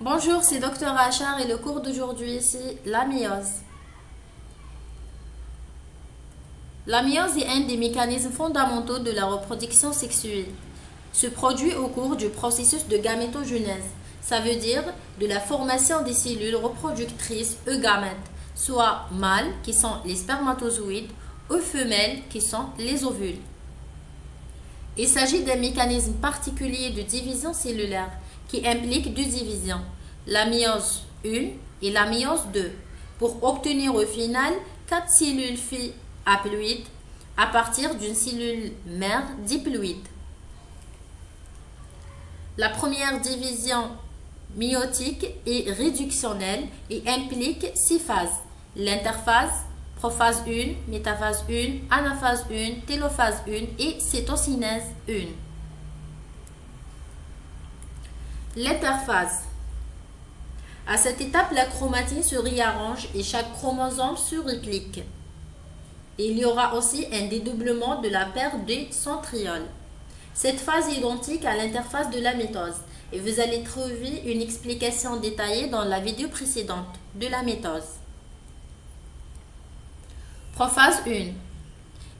Bonjour, c'est Dr Achar et le cours d'aujourd'hui c'est la méiose. La méiose est un des mécanismes fondamentaux de la reproduction sexuelle. Se produit au cours du processus de gamétogenèse, ça veut dire de la formation des cellules reproductrices eugamètes, soit mâles qui sont les spermatozoïdes ou femelles qui sont les ovules. Il s'agit d'un mécanisme particulier de division cellulaire qui implique deux divisions, la méiose 1 et la méiose 2, pour obtenir au final 4 cellules filles haploïdes à partir d'une cellule mère diploïde. La première division méiotique est réductionnelle et implique 6 phases, l'interphase, prophase 1, métaphase 1, anaphase 1, télophase 1 et cytokinèse 1. L'interphase. À cette étape, la chromatine se réarrange et chaque chromosome se réplique. Il y aura aussi un dédoublement de la paire des centrioles. Cette phase est identique à l'interphase de la mitose et vous allez trouver une explication détaillée dans la vidéo précédente de la mitose. Prophase 1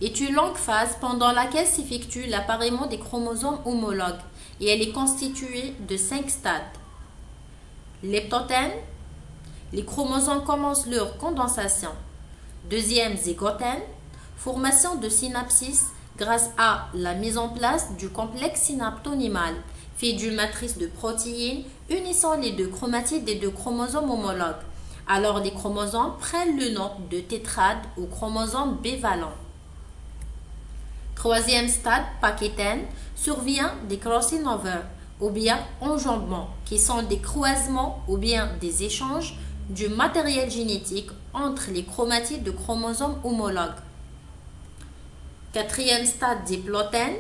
est une longue phase pendant laquelle s'effectue l'appareillement des chromosomes homologues et elle est constituée de 5 stades. Leptothène, les chromosomes commencent leur condensation. Deuxième zygothène, formation de synapsis grâce à la mise en place du complexe synaptonymal, fait d'une matrice de protéines unissant les deux chromatides des deux chromosomes homologues. Alors les chromosomes prennent le nom de tétrade ou chromosome bivalent. Troisième stade, paquétène, survient des crossing over ou bien enjambements, qui sont des croisements ou bien des échanges du matériel génétique entre les chromatides de chromosomes homologues. Quatrième stade, diplothène,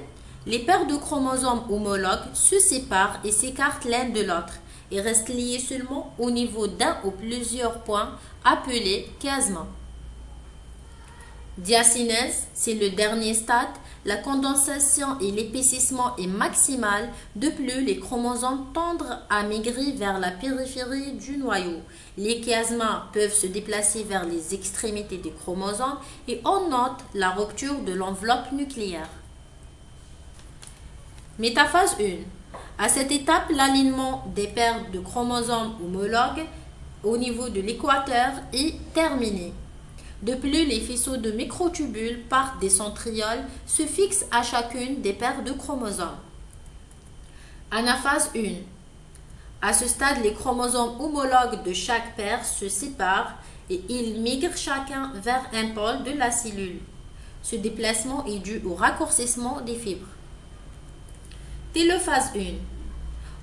les paires de chromosomes homologues se séparent et s'écartent l'un de l'autre et restent liés seulement au niveau d'un ou plusieurs points appelés chiasma. Diacinèse, c'est le dernier stade. La condensation et l'épaississement est maximal. De plus, les chromosomes tendent à migrer vers la périphérie du noyau. Les chiasmas peuvent se déplacer vers les extrémités des chromosomes et on note la rupture de l'enveloppe nucléaire. Métaphase 1. À cette étape, l'alignement des paires de chromosomes homologues au niveau de l'équateur est terminé. De plus, les faisceaux de microtubules partent des centrioles se fixent à chacune des paires de chromosomes. Anaphase 1. À ce stade, les chromosomes homologues de chaque paire se séparent et ils migrent chacun vers un pôle de la cellule. Ce déplacement est dû au raccourcissement des fibres. Télophase 1.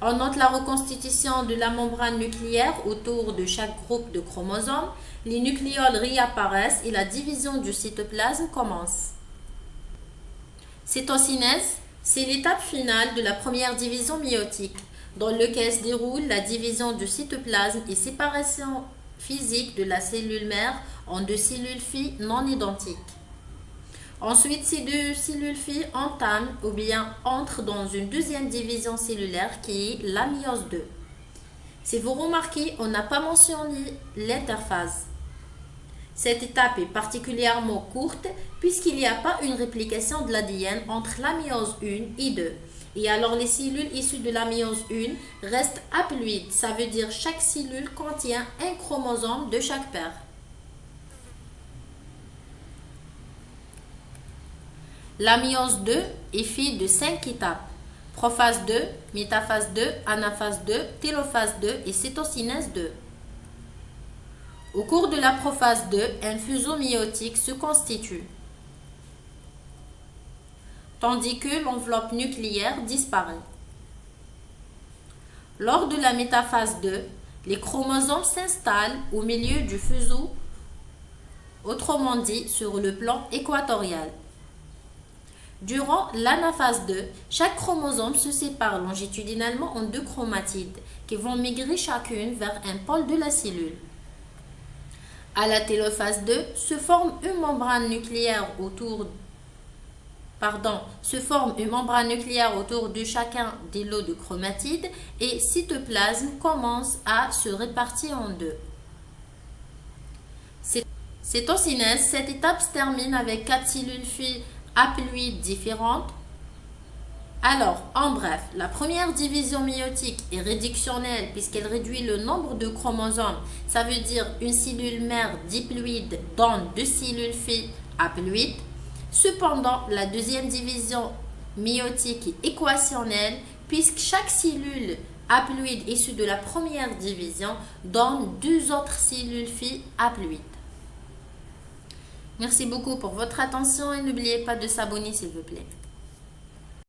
On note la reconstitution de la membrane nucléaire autour de chaque groupe de chromosomes. Les nucléoles réapparaissent et la division du cytoplasme commence. Cytokinèse, c'est l'étape finale de la première division méiotique, dans laquelle se déroule la division du cytoplasme et séparation physique de la cellule mère en deux cellules filles non identiques. Ensuite, ces deux cellules filles entament ou bien entrent dans une deuxième division cellulaire qui est la méiose 2. Si vous remarquez, on n'a pas mentionné l'interphase. Cette étape est particulièrement courte puisqu'il n'y a pas une réplication de l'ADN entre la méiose 1 et 2. Et alors les cellules issues de la méiose 1 restent haploïdes, ça veut dire chaque cellule contient un chromosome de chaque paire. La méiose 2 est faite de 5 étapes. Prophase 2, métaphase 2, anaphase 2, télophase 2 et cytokinèse 2. Au cours de la prophase 2, un fuseau méiotique se constitue, tandis que l'enveloppe nucléaire disparaît. Lors de la métaphase 2, les chromosomes s'installent au milieu du fuseau, autrement dit sur le plan équatorial. Durant l'anaphase 2, chaque chromosome se sépare longitudinalement en deux chromatides qui vont migrer chacune vers un pôle de la cellule. À la télophase 2, se forme une membrane nucléaire autour se forme une membrane nucléaire autour de chacun des lots de chromatides et cytoplasme commence à se répartir en deux. Cétocinèse, cette étape se termine avec 4 cellules filles haploïdes différentes. Alors, en bref, la première division méiotique est réductionnelle puisqu'elle réduit le nombre de chromosomes. Ça veut dire une cellule mère diploïde donne 2 cellules filles haploïdes. Cependant, la deuxième division méiotique est équationnelle puisque chaque cellule haploïde issue de la première division donne 2 autres cellules filles haploïdes. Merci beaucoup pour votre attention et n'oubliez pas de s'abonner s'il vous plaît.